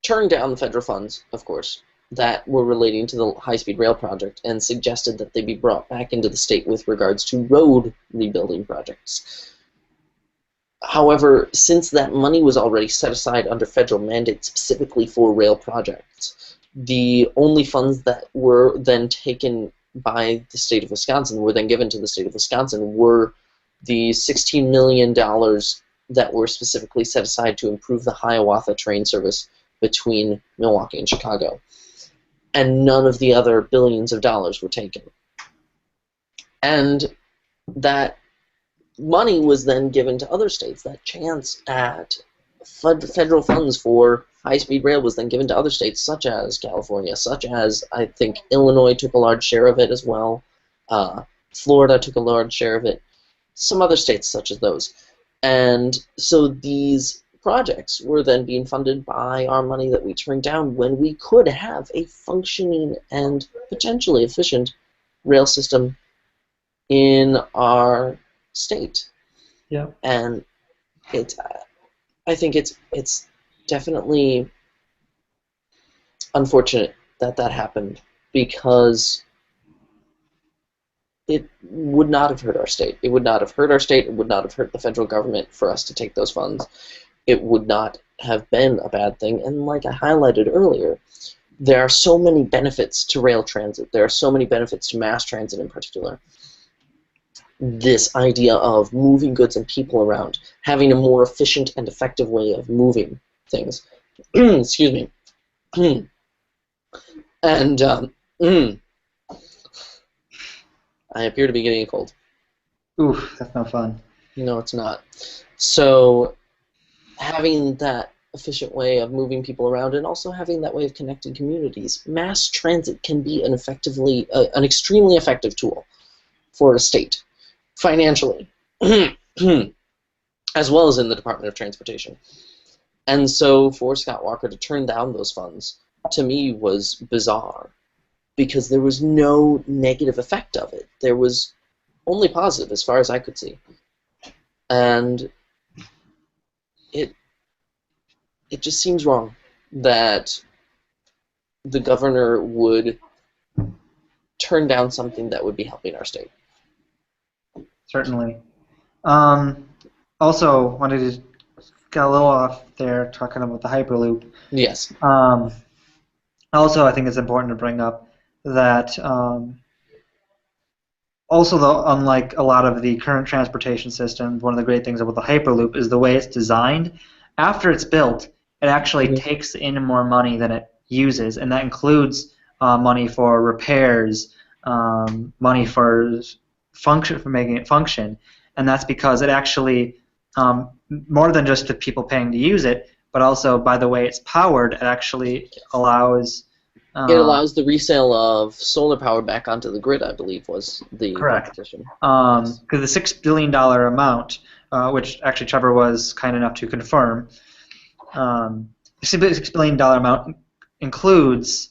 turned down the federal funds, of course, that were relating to the high-speed rail project and suggested that they be brought back into the state with regards to road rebuilding projects. However, since that money was already set aside under federal mandate specifically for rail projects, the only funds that were then taken by the state of Wisconsin, were then given to the state of Wisconsin, were the $16 million that were specifically set aside to improve the Hiawatha train service between Milwaukee and Chicago. And none of the other billions of dollars were taken. And that money was then given to other states. That chance at federal funds for high-speed rail was then given to other states, such as California, such as, I think, Illinois took a large share of it as well. Florida took a large share of it. Some other states such as those. And so these projects were then being funded by our money that we turned down when we could have a functioning and potentially efficient rail system in our state. Yeah. And I think it's definitely unfortunate that that happened, because it would not have hurt our state. It would not have hurt our state. It would not have hurt the federal government for us to take those funds. It would not have been a bad thing. And like I highlighted earlier, there are so many benefits to rail transit. There are so many benefits to mass transit in particular. This idea of moving goods and people around, having a more efficient and effective way of moving things. Excuse me. And I appear to be getting a cold. Oof, that's no fun. No, it's not. So having that efficient way of moving people around, and also having that way of connecting communities, mass transit can be an extremely effective tool for a state, financially, as well as in the Department of Transportation. And so for Scott Walker to turn down those funds, to me, was bizarre, because there was no negative effect of it. There was only positive, as far as I could see. And it just seems wrong that the governor would turn down something that would be helping our state. Certainly. Also, wanted to get a little off there talking about the Hyperloop. Yes. Also, I think it's important to bring up that also, though, unlike a lot of the current transportation systems, one of the great things about the Hyperloop is the way it's designed. After it's built, it actually takes in more money than it uses, and that includes money for repairs, money for making it function, and that's because it actually, more than just the people paying to use it, but also by the way it's powered, it actually allows. It allows the resale of solar power back onto the grid, I believe, was the Correct. competition. Because the $6 billion amount, which actually Trevor was kind enough to confirm, the $6 billion amount includes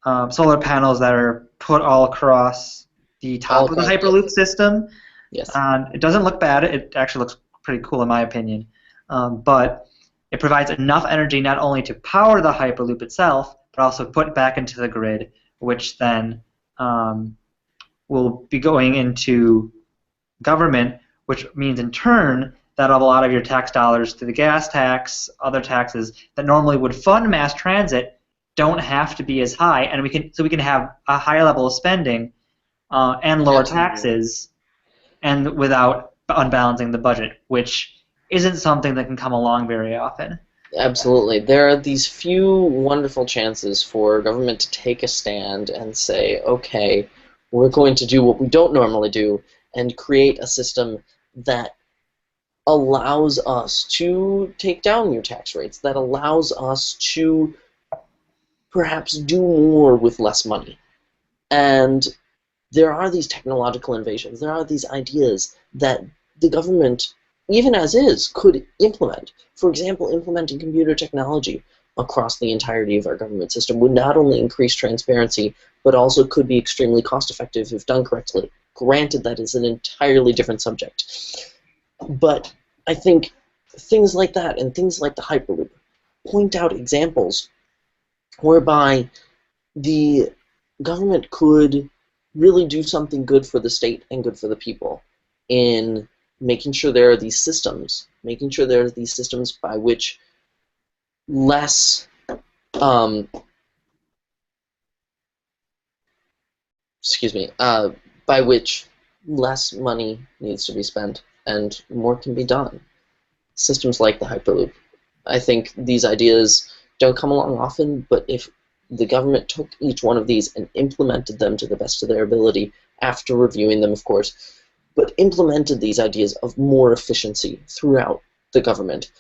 solar panels that are put all across the top of the Hyperloop system. Yes. It doesn't look bad. It actually looks pretty cool in my opinion. But it provides enough energy not only to power the Hyperloop itself, but also put it back into the grid, which then will be going into government, which means in turn that a lot of your tax dollars to the gas tax, other taxes that normally would fund mass transit don't have to be as high, and we can have a higher level of spending and lower Absolutely. taxes, and without unbalancing the budget, which isn't something that can come along very often. Absolutely. There are these few wonderful chances for government to take a stand and say, okay, we're going to do what we don't normally do and create a system that allows us to take down your tax rates, that allows us to perhaps do more with less money. And there are these technological innovations, there are these ideas that the government, even as is, could implement. For example, implementing computer technology across the entirety of our government system would not only increase transparency, but also could be extremely cost effective if done correctly. Granted, that is an entirely different subject. But I think things like that and things like the Hyperloop point out examples whereby the government could really do something good for the state and good for the people in making sure there are these systems, making sure there are these systems by which less, um, excuse me, by which less money needs to be spent and more can be done. Systems like the Hyperloop. I think these ideas don't come along often, but if the government took each one of these and implemented them to the best of their ability, after reviewing them, of course, but implemented these ideas of more efficiency throughout the government,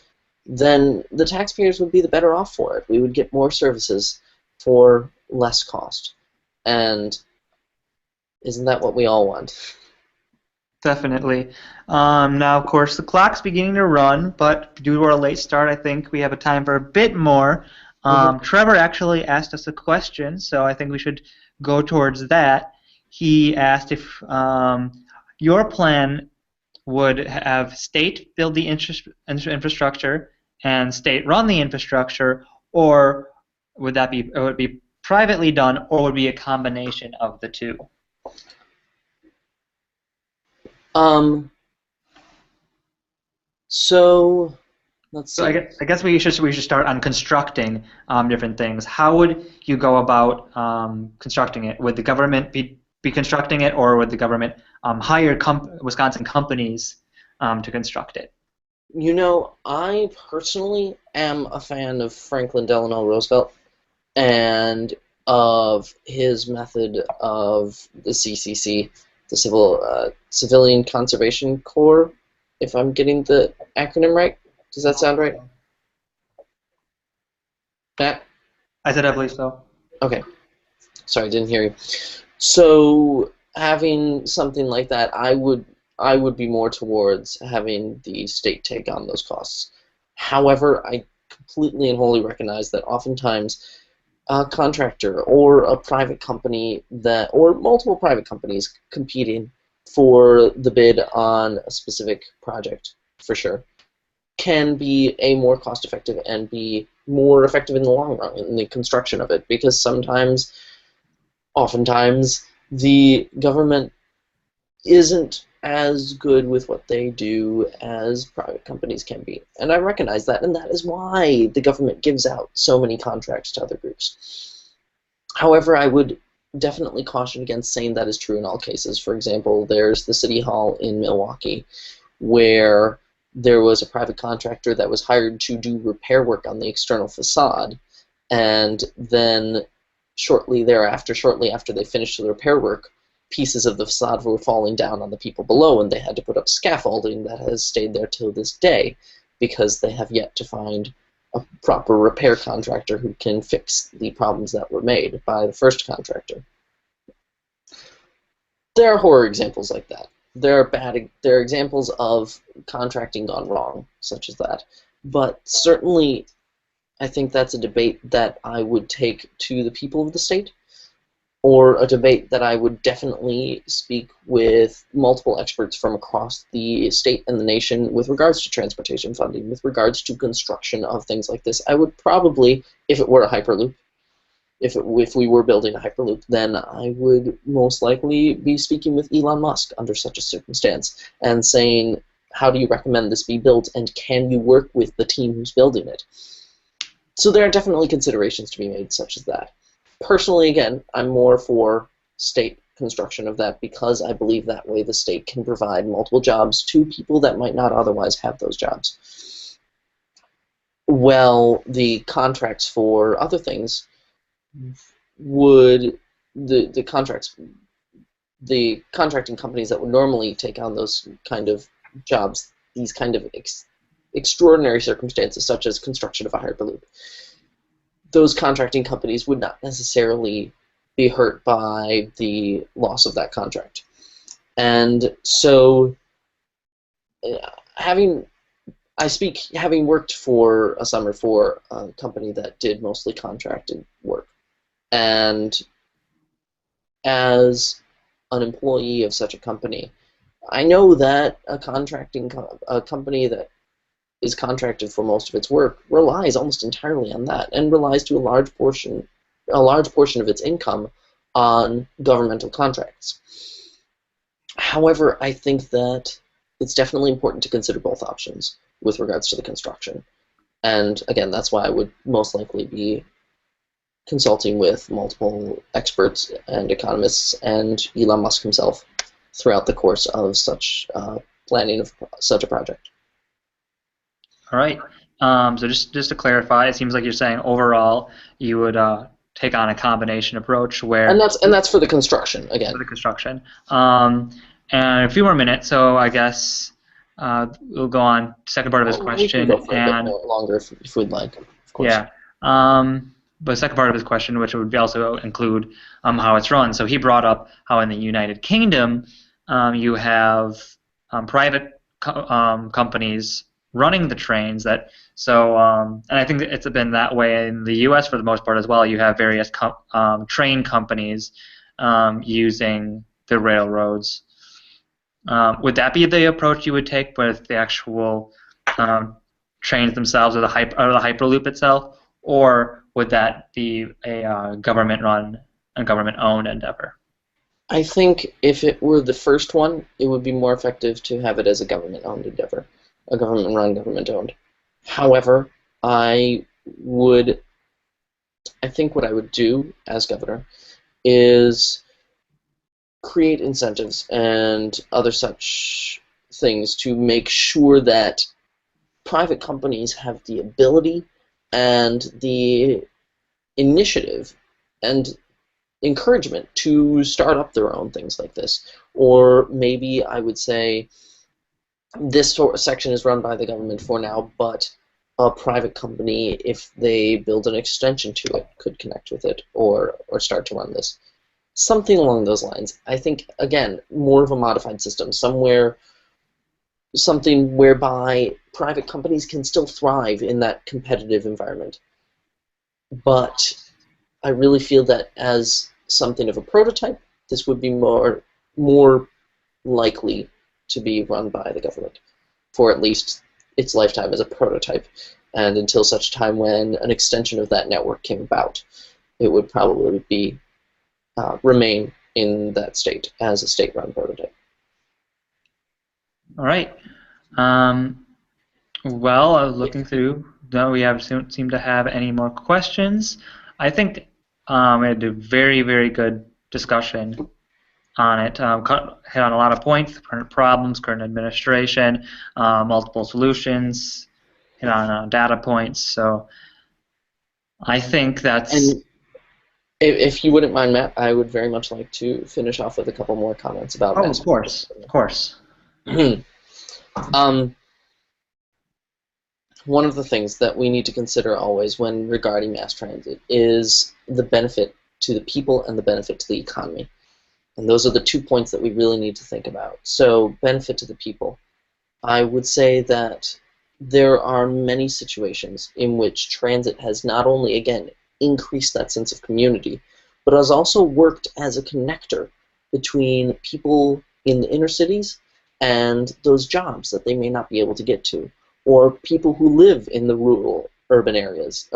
then the taxpayers would be the better off for it. We would get more services for less cost. And isn't that what we all want? Definitely. Now, of course, the clock's beginning to run, but due to our late start, I think we have a time for a bit more. Mhm. Trevor actually asked us a question, so I think we should go towards that. He asked if your plan would have state build the infrastructure and state run the infrastructure, or would it be privately done, or would it be a combination of the two? Um, so, let's So see. I guess we should start on constructing different things. How would you go about constructing it? Would the government be constructing it, or would the government hire Wisconsin companies to construct it? You know, I personally am a fan of Franklin Delano Roosevelt and of his method of the CCC, the Civilian Conservation Corps, if I'm getting the acronym right. Does that sound right, Matt? I said I believe so. Okay. Sorry, I didn't hear you. So having something like that, I would be more towards having the state take on those costs. However, I completely and wholly recognize that oftentimes a contractor or a private company that or multiple private companies competing for the bid on a specific project, for sure, can be a more cost effective and be more effective in the long run in the construction of it, because oftentimes the government isn't as good with what they do as private companies can be. And I recognize that, and that is why the government gives out so many contracts to other groups. However, I would definitely caution against saying that is true in all cases. For example, there's the City Hall in Milwaukee, where there was a private contractor that was hired to do repair work on the external facade, and then shortly after they finished the repair work, pieces of the facade were falling down on the people below, and they had to put up scaffolding that has stayed there till this day because they have yet to find a proper repair contractor who can fix the problems that were made by the first contractor. There are horror examples like that. There are examples of contracting gone wrong, such as that. But certainly, I think that's a debate that I would take to the people of the state, or a debate that I would definitely speak with multiple experts from across the state and the nation with regards to transportation funding, with regards to construction of things like this. I would probably, if it were a Hyperloop, if we were building a Hyperloop, then I would most likely be speaking with Elon Musk under such a circumstance and saying, How do you recommend this be built, and can you work with the team who's building it? So there are definitely considerations to be made such as that. Personally, again, I'm more for state construction of that because I believe that way the state can provide multiple jobs to people that might not otherwise have those jobs. Well, the contracts for other things would the contracts the contracting companies that would normally take on those kind of jobs, these kind of extraordinary circumstances, such as construction of a hyperloop, those contracting companies would not necessarily be hurt by the loss of that contract. And so, having having worked for a summer for a company that did mostly contracted work, and as an employee of such a company, I know that a company that is contracted for most of its work relies almost entirely on that, and relies to a large portion of its income on governmental contracts. However, I think that it's definitely important to consider both options with regards to the construction. And again, that's why I would most likely be consulting with multiple experts and economists and Elon Musk himself throughout the course of such planning of such a project. All right. So just to clarify, it seems like you're saying overall you would take on a combination approach And where that's for the construction again. for the construction. And a few more minutes, so I guess we'll go on second part of his We can go question. for a bit more longer if we'd like, of course. Yeah. But the second part of his question, which would also include how it's run. So he brought up how in the United Kingdom you have private companies running the trains. And I think that it's been that way in the U.S. for the most part as well. You have various train companies using the railroads. Would that be the approach you would take with the actual trains themselves, or the hyperloop itself, or would that be a government-run and government-owned endeavor? I think if it were the first one, it would be more effective to have it as a government-owned endeavor, a government-run, government-owned. However, I think what I would do as governor is create incentives and other such things to make sure that private companies have the ability and the initiative and encouragement to start up their own things like this. Or maybe I would say this section is run by the government for now, but a private company, if they build an extension to it, could connect with it or start to run this. Something along those lines. I think, again, more of a modified system, something whereby private companies can still thrive in that competitive environment. But I really feel that as something of a prototype, this would be more likely to be run by the government for at least its lifetime as a prototype, and until such time when an extension of that network came about, it would probably be remain in that state as a state-run prototype. All right. Well, I was looking through. No, we seem to have any more questions. I think we had a very, very good discussion on it. Hit on a lot of points: current problems, current administration, multiple solutions. Hit on data points. So I think that's. And if you wouldn't mind, Matt, I would very much like to finish off with a couple more comments about. Oh, of course, of course. One of the things that we need to consider always when regarding mass transit is the benefit to the people and the benefit to the economy. And those are the 2 points that we really need to think about. So, benefit to the people. I would say that there are many situations in which transit has not only, again, increased that sense of community, but has also worked as a connector between people in the inner cities and those jobs that they may not be able to get to, or people who live in the urban areas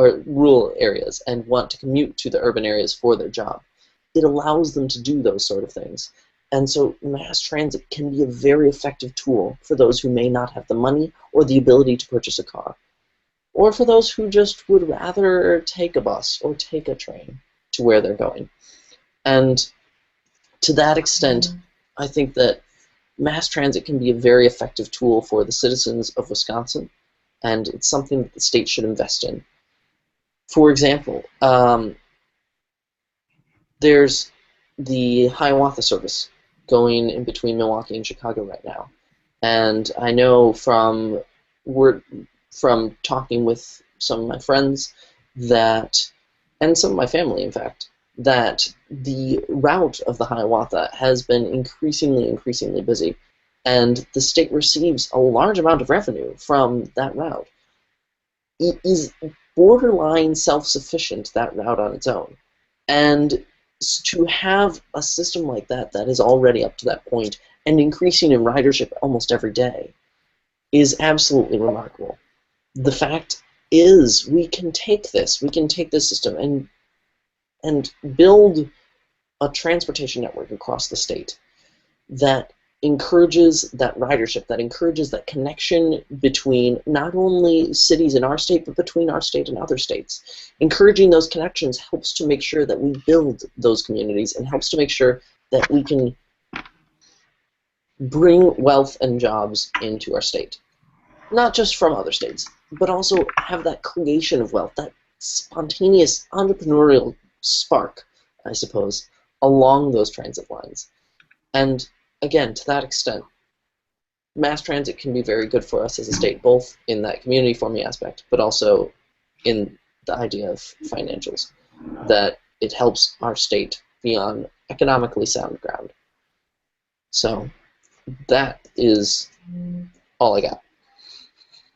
and want to commute to the urban areas for their job. It allows them to do those sort of things. And so mass transit can be a very effective tool for those who may not have the money or the ability to purchase a car, or for those who just would rather take a bus or take a train to where they're going. And to that extent, I think that mass transit can be a very effective tool for the citizens of Wisconsin, and it's something that the state should invest in. For example, there's the Hiawatha service going in between Milwaukee and Chicago right now. And I know from talking with some of my friends that, and some of my family, in fact, that the route of the Hiawatha has been increasingly busy, and the state receives a large amount of revenue from that route. It is borderline self-sufficient, that route on its own. And to have a system like that that is already up to that point and increasing in ridership almost every day is absolutely remarkable. The fact is, we can take this system and build a transportation network across the state that encourages that ridership, that encourages that connection between not only cities in our state, but between our state and other states. Encouraging those connections helps to make sure that we build those communities and helps to make sure that we can bring wealth and jobs into our state. Not just from other states, but also have that creation of wealth, that spontaneous entrepreneurial spark, I suppose, along those transit lines. And again, to that extent, mass transit can be very good for us as a state, both in that community forming aspect, but also in the idea of financials, that it helps our state be on economically sound ground. So that is all I got.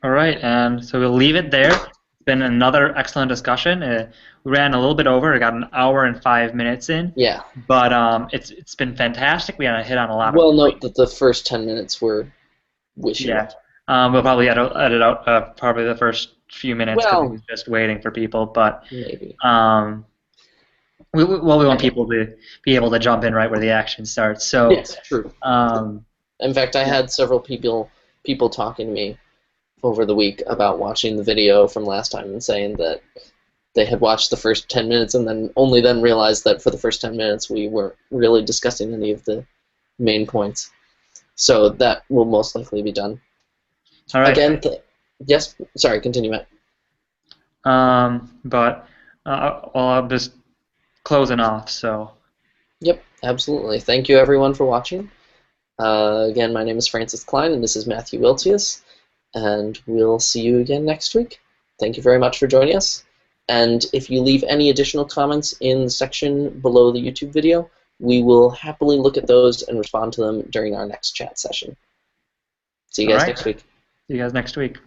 All right, and so we'll leave it there. It's been another excellent discussion. We ran a little bit over. We got an hour and 5 minutes in. Yeah. But it's been fantastic. We had to hit on a lot of. Well, note that the first 10 minutes were wishy. Yeah. We'll probably edit out probably the first few minutes because we was just waiting for people. But maybe. We want people to be able to jump in right where the action starts. So yes, true. In fact, I had several people talking to me over the week about watching the video from last time and saying that they had watched the first 10 minutes and then only then realized that for the first 10 minutes we weren't really discussing any of the main points. So that will most likely be done. All right. Again, yes. Sorry, continue, Matt. But I'm just closing off. So. Yep, absolutely. Thank you, everyone, for watching. Again, my name is Francis Klein, and this is Matthew Wiltius, and we'll see you again next week. Thank you very much for joining us. And if you leave any additional comments in the section below the YouTube video, we will happily look at those and respond to them during our next chat session. See you guys next week. See you guys next week.